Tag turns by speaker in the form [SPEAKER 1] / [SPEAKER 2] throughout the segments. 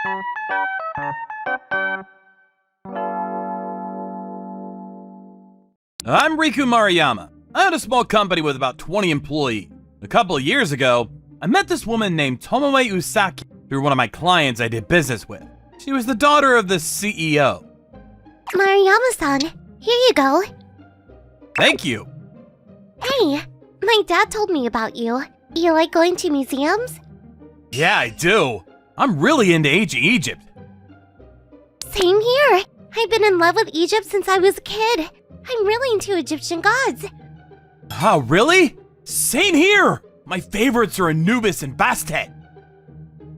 [SPEAKER 1] I'm Riku Maruyama. I own a small company with about 20 employees. A couple of years ago, I met this woman named Tomoe Usaki through one of my clients I did business with. She was the daughter of the CEO.
[SPEAKER 2] Maruyama-san, here you go.
[SPEAKER 1] Thank you.
[SPEAKER 2] Hey, my dad told me about you. You like going to museums?
[SPEAKER 1] Yeah, I do. I'm really into ancient Egypt.
[SPEAKER 2] Same here. I've been in love with Egypt since I was a kid. I'm really into Egyptian gods.
[SPEAKER 1] Oh, really? Same here. My favorites are Anubis and Bastet.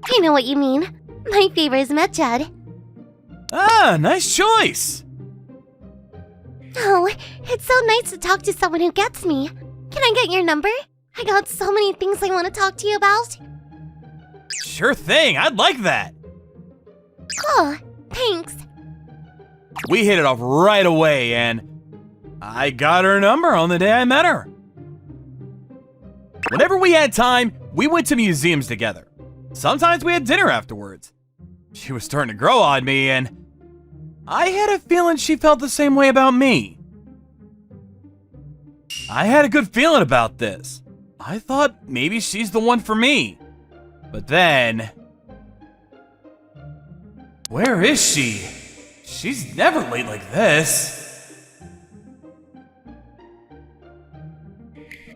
[SPEAKER 2] I know what you mean. My favorite is Medjed.
[SPEAKER 1] Ah, nice choice.
[SPEAKER 2] Oh, it's so nice to talk to someone who gets me. Can I get your number? I got so many things I want to talk to you about.
[SPEAKER 1] Sure thing, I'd like that.
[SPEAKER 2] Cool, thanks.
[SPEAKER 1] We hit it off right away, and I got her number on the day I met her. Whenever we had time, we went to museums together. Sometimes we had dinner afterwards. She was starting to grow on me, and I had a feeling she felt the same way about me. I had a good feeling about this. I thought maybe she's the one for me. But then... where is she? She's never late like this.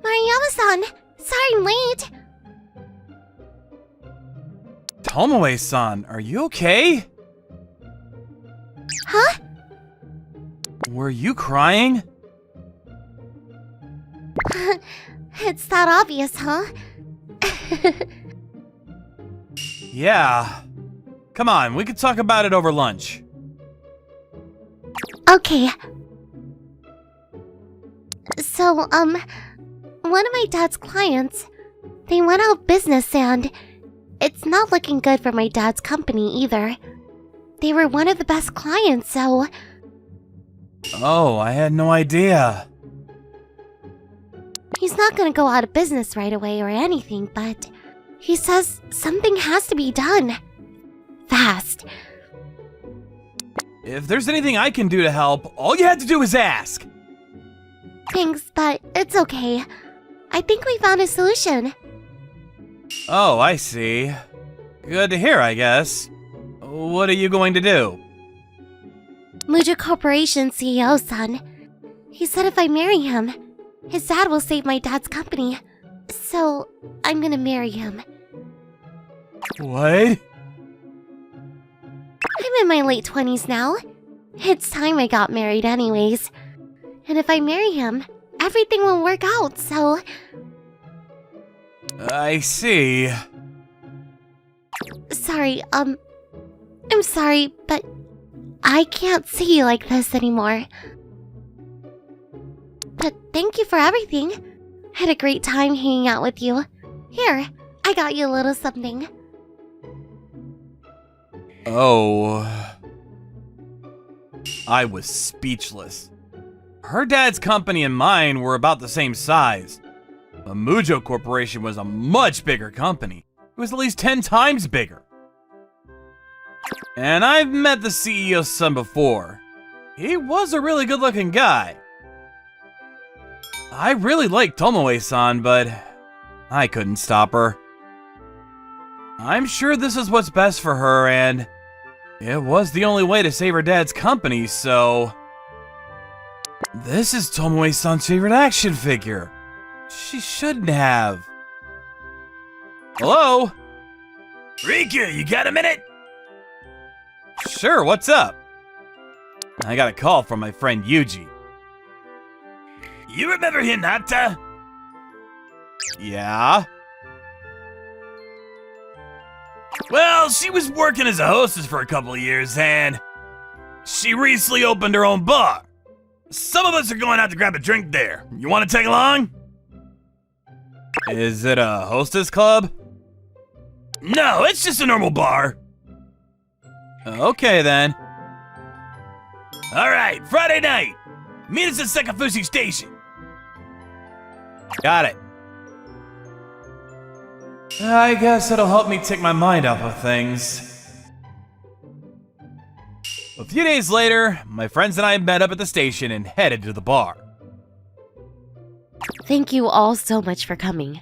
[SPEAKER 2] Maruyama-san, sorry I'm late.
[SPEAKER 1] Tomoe-san, are you okay?
[SPEAKER 2] Huh?
[SPEAKER 1] Were you crying?
[SPEAKER 2] It's that obvious, huh?
[SPEAKER 1] Yeah. Come on, we could talk about it over lunch.
[SPEAKER 2] Okay. So, one of my dad's clients, they went out of business and it's not looking good for my dad's company either. They were one of the best clients, so...
[SPEAKER 1] Oh, I had no idea.
[SPEAKER 2] He's not gonna go out of business right away or anything, but he says something has to be done. Fast.
[SPEAKER 1] If there's anything I can do to help, all you had to do is ask.
[SPEAKER 2] Thanks, but it's okay. I think we found a solution.
[SPEAKER 1] Oh, I see. Good to hear, I guess. What are you going to do?
[SPEAKER 2] Mujo Corporation CEO's son. He said if I marry him, his dad will save my dad's company. So, I'm gonna marry him.
[SPEAKER 1] What?
[SPEAKER 2] I'm in my late 20s now. It's time I got married anyways. And if I marry him, everything will work out, so...
[SPEAKER 1] I see.
[SPEAKER 2] Sorry, I'm sorry, but I can't see you like this anymore. But thank you for everything. Had a great time hanging out with you. Here, I got you a little something.
[SPEAKER 1] Oh. I was speechless. Her dad's company and mine were about the same size. The Mujo Corporation was a much bigger company. It was at least 10 times bigger. And I've met the CEO's son before. He was a really good-looking guy. I really liked Tomoe-san, but I couldn't stop her. I'm sure this is what's best for her, and it was the only way to save her dad's company, so... This is Tomoe-san's favorite action figure. She shouldn't have. Hello?
[SPEAKER 3] Riku, you got a minute?
[SPEAKER 1] Sure, what's up? I got a call from my friend Yuji.
[SPEAKER 3] You remember Hinata?
[SPEAKER 1] Yeah?
[SPEAKER 3] Well, she was working as a hostess for a couple of years, and she recently opened her own bar. Some of us are going out to grab a drink there. You want to tag along?
[SPEAKER 1] Is it a hostess club?
[SPEAKER 3] No, it's just a normal bar.
[SPEAKER 1] Okay then.
[SPEAKER 3] Alright, Friday night. Meet us at Sekafushi Station.
[SPEAKER 1] Got it. I guess it'll help me take my mind off of things. A few days later, my friends and I met up at the station and headed to the bar.
[SPEAKER 2] Thank you all so much for coming.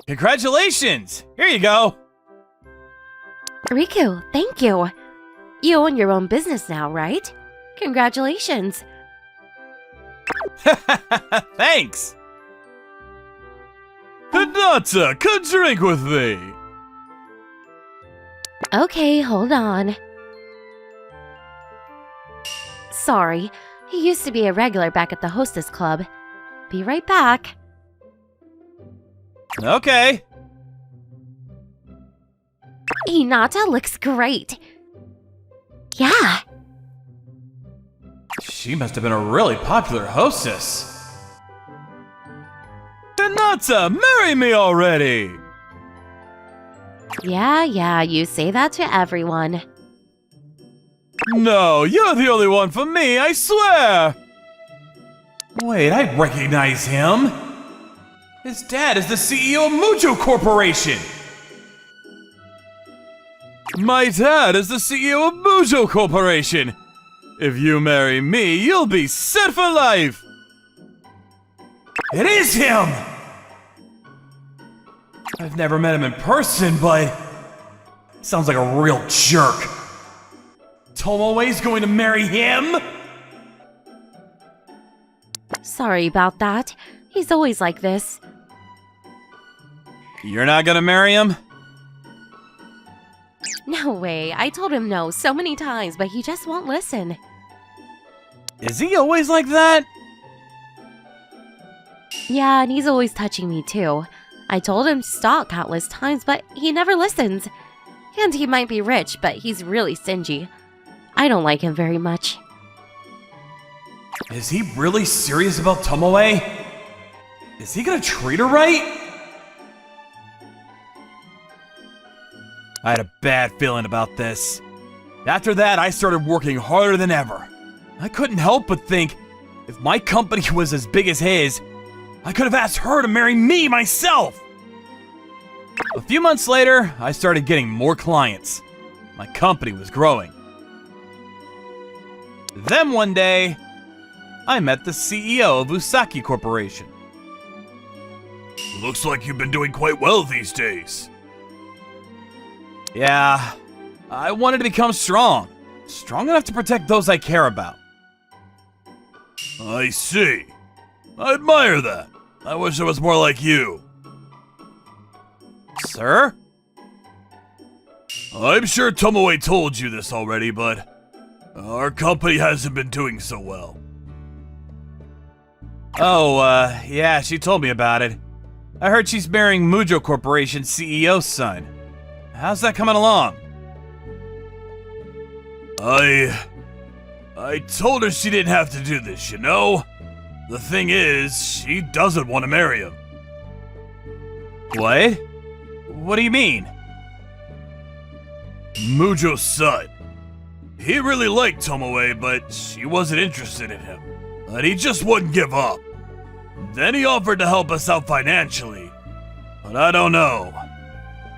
[SPEAKER 1] Congratulations! Here you go!
[SPEAKER 2] Riku, thank you. You own your own business now, right? Congratulations.
[SPEAKER 1] Thanks!
[SPEAKER 3] Hinata, come drink with me.
[SPEAKER 2] Okay, hold on. Sorry, he used to be a regular back at the Hostess Club. Be right back.
[SPEAKER 1] Okay.
[SPEAKER 2] Hinata looks great. Yeah.
[SPEAKER 1] She must have been a really popular hostess.
[SPEAKER 3] Hinata, marry me already.
[SPEAKER 2] Yeah, you say that to everyone.
[SPEAKER 3] No, you're the only one for me, I swear.
[SPEAKER 1] Wait, I recognize him. His dad is the CEO of Mujo Corporation.
[SPEAKER 3] My dad is the CEO of Mujo Corporation. If you marry me, you'll be set for life.
[SPEAKER 1] It is him! I've never met him in person, but sounds like a real jerk. Tomoe's going to marry him?
[SPEAKER 2] Sorry about that. He's always like this.
[SPEAKER 1] You're not gonna marry him?
[SPEAKER 2] No way. I told him no so many times, but he just won't listen.
[SPEAKER 1] Is he always like that?
[SPEAKER 2] Yeah, and he's always touching me too. I told him to stop countless times, but he never listens. And he might be rich, but he's really stingy. I don't like him very much.
[SPEAKER 1] Is he really serious about Tomoe? Is he gonna treat her right? I had a bad feeling about this. After that, I started working harder than ever. I couldn't help but think, if my company was as big as his, I could have asked her to marry me myself! A few months later, I started getting more clients. My company was growing. Then one day, I met the CEO of Usaki Corporation.
[SPEAKER 3] Looks like you've been doing quite well these days.
[SPEAKER 1] Yeah, I wanted to become strong. Strong enough to protect those I care about.
[SPEAKER 3] I see. I admire that. I wish I was more like you.
[SPEAKER 1] Sir?
[SPEAKER 3] I'm sure Tomoe told you this already, but our company hasn't been doing so well.
[SPEAKER 1] Oh, yeah, she told me about it. I heard she's marrying Mujo Corporation's CEO's son. How's that coming along?
[SPEAKER 3] I told her she didn't have to do this, you know? The thing is, she doesn't want to marry him.
[SPEAKER 1] What? What do you mean?
[SPEAKER 3] Mujo's son. He really liked Tomoe, but she wasn't interested in him. But he just wouldn't give up. Then he offered to help us out financially. But I don't know.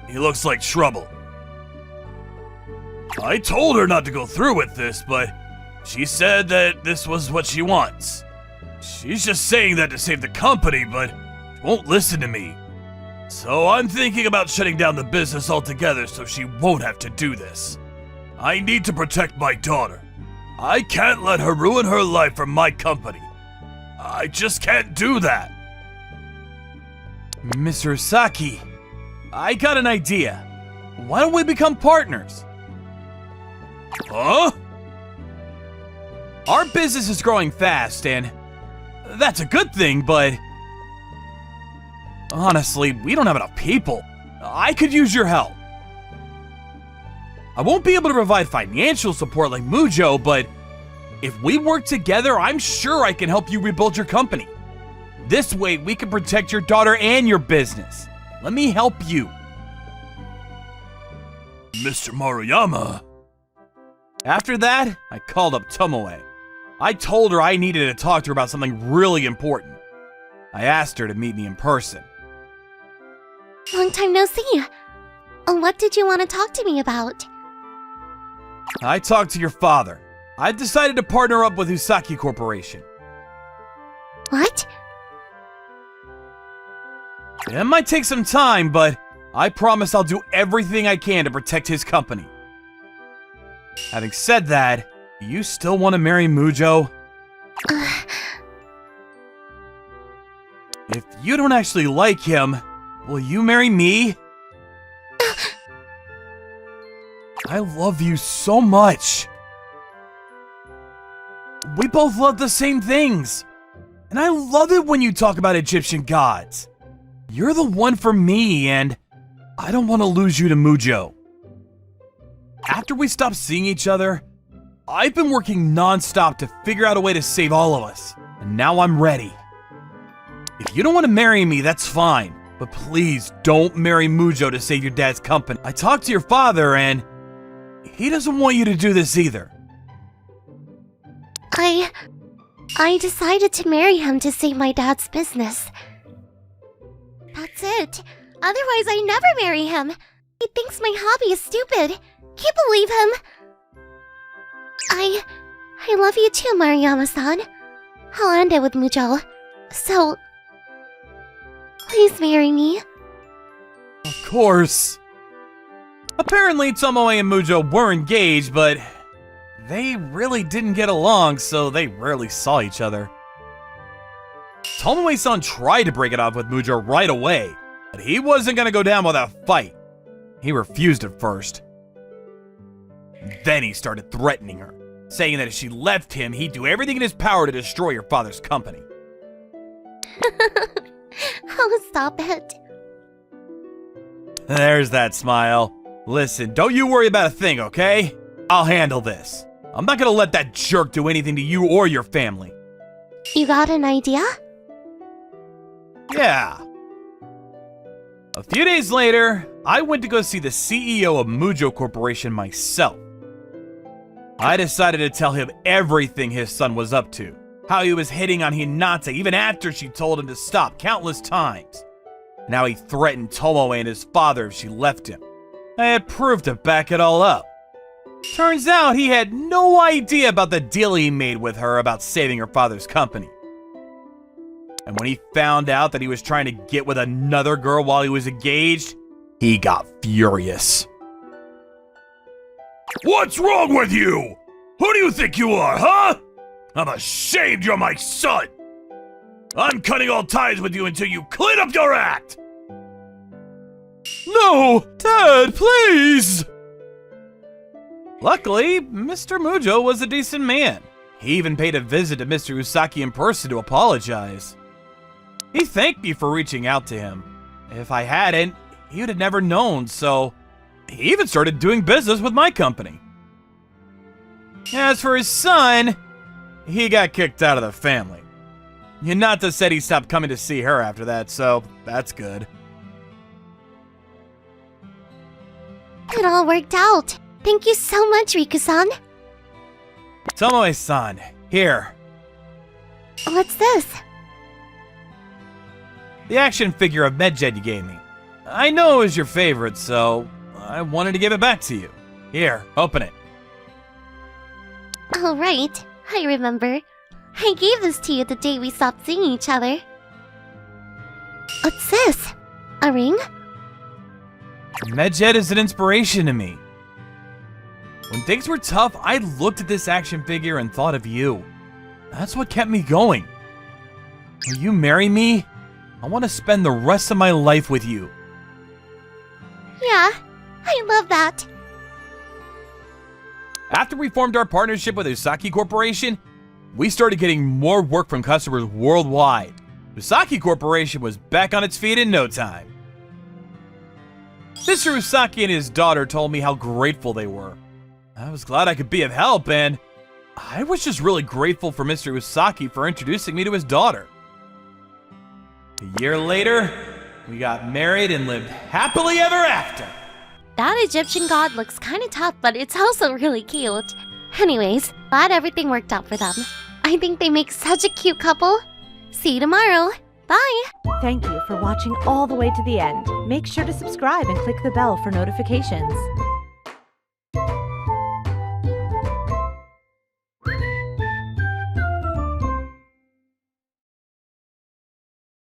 [SPEAKER 3] He looks like trouble. I told her not to go through with this, but she said that this was what she wants. She's just saying that to save the company, but she won't listen to me. So I'm thinking about shutting down the business altogether so she won't have to do this. I need to protect my daughter. I can't let her ruin her life for my company. I just can't do that.
[SPEAKER 1] Mr. Usaki, I got an idea. Why don't we become partners?
[SPEAKER 3] Huh?
[SPEAKER 1] Our business is growing fast, and that's a good thing, but honestly, we don't have enough people. I could use your help. I won't be able to provide financial support like Mujo, but if we work together, I'm sure I can help you rebuild your company. This way, we can protect your daughter and your business. Let me help you.
[SPEAKER 3] Mr. Maruyama.
[SPEAKER 1] After that, I called up Tomoe. I told her I needed to talk to her about something really important. I asked her to meet me in person.
[SPEAKER 2] Long time no see. What did you want to talk to me about?
[SPEAKER 1] I talked to your father. I've decided to partner up with Usaki Corporation.
[SPEAKER 2] What?
[SPEAKER 1] It might take some time, but I promise I'll do everything I can to protect his company. Having said that, do you still want to marry Mujo? If you don't actually like him, will you marry me? I love you so much. We both love the same things. And I love it when you talk about Egyptian gods. You're the one for me, and I don't want to lose you to Mujo. After we stopped seeing each other, I've been working non-stop to figure out a way to save all of us. And now I'm ready. If you don't want to marry me, that's fine. But please don't marry Mujo to save your dad's company. I talked to your father, and he doesn't want you to do this either.
[SPEAKER 2] I decided to marry him to save my dad's business. That's it. Otherwise, I never marry him. He thinks my hobby is stupid. Can't believe him. I love you too, Mariyama-san. I'll end it with Mujo. So, please marry me.
[SPEAKER 1] Of course. Apparently, Tomoe and Mujo were engaged, but they really didn't get along, so they rarely saw each other. Tomoe-san tried to break it off with Mujo right away, but he wasn't gonna go down without a fight. He refused at first. Then he started threatening her, saying that if she left him, he'd do everything in his power to destroy your father's company.
[SPEAKER 2] Oh, stop it.
[SPEAKER 1] There's that smile. Listen, don't you worry about a thing, okay? I'll handle this. I'm not gonna let that jerk do anything to you or your family.
[SPEAKER 2] You got an idea?
[SPEAKER 1] Yeah. A few days later, I went to go see the CEO of Mujo Corporation myself. I decided to tell him everything his son was up to. How he was hitting on Hinata even after she told him to stop countless times. And how he threatened Tomoe and his father if she left him. I had proof to back it all up. Turns out he had no idea about the deal he made with her about saving her father's company. And when he found out that he was trying to get with another girl while he was engaged, he got furious.
[SPEAKER 3] What's wrong with you? Who do you think you are, huh? I'm ashamed you're my son. I'm cutting all ties with you until you clean up your act.
[SPEAKER 1] No, Dad, please! Luckily, Mr. Mujo was a decent man. He even paid a visit to Mr. Usaki in person to apologize. He thanked me for reaching out to him. If I hadn't, he would have never known, so he even started doing business with my company. As for his son, he got kicked out of the family. Hinata said he stopped coming to see her after that, so that's good.
[SPEAKER 2] It all worked out. Thank you so much, Riku-san.
[SPEAKER 1] Tomoe-san, here.
[SPEAKER 2] What's this?
[SPEAKER 1] The action figure of Medjed you gave me. I know it was your favorite, so I wanted to give it back to you. Here, open it.
[SPEAKER 2] Oh, right. I remember. I gave this to you the day we stopped seeing each other. What's this? A ring?
[SPEAKER 1] Medjed is an inspiration to me. When things were tough, I looked at this action figure and thought of you. That's what kept me going. Will you marry me? I want to spend the rest of my life with you.
[SPEAKER 2] Yeah, I love that.
[SPEAKER 1] After we formed our partnership with Usaki Corporation, we started getting more work from customers worldwide. Usaki Corporation was back on its feet in no time. Mr. Usaki and his daughter told me how grateful they were. I was glad I could be of help, and I was just really grateful for Mr. Usaki for introducing me to his daughter. A year later, we got married and lived happily ever after.
[SPEAKER 2] That Egyptian god looks kinda tough, but it's also really cute. Anyways, glad everything worked out for them. I think they make such a cute couple. See you tomorrow. Bye!
[SPEAKER 4] Thank you for watching all the way to the end. Make sure to subscribe and click the bell for notifications.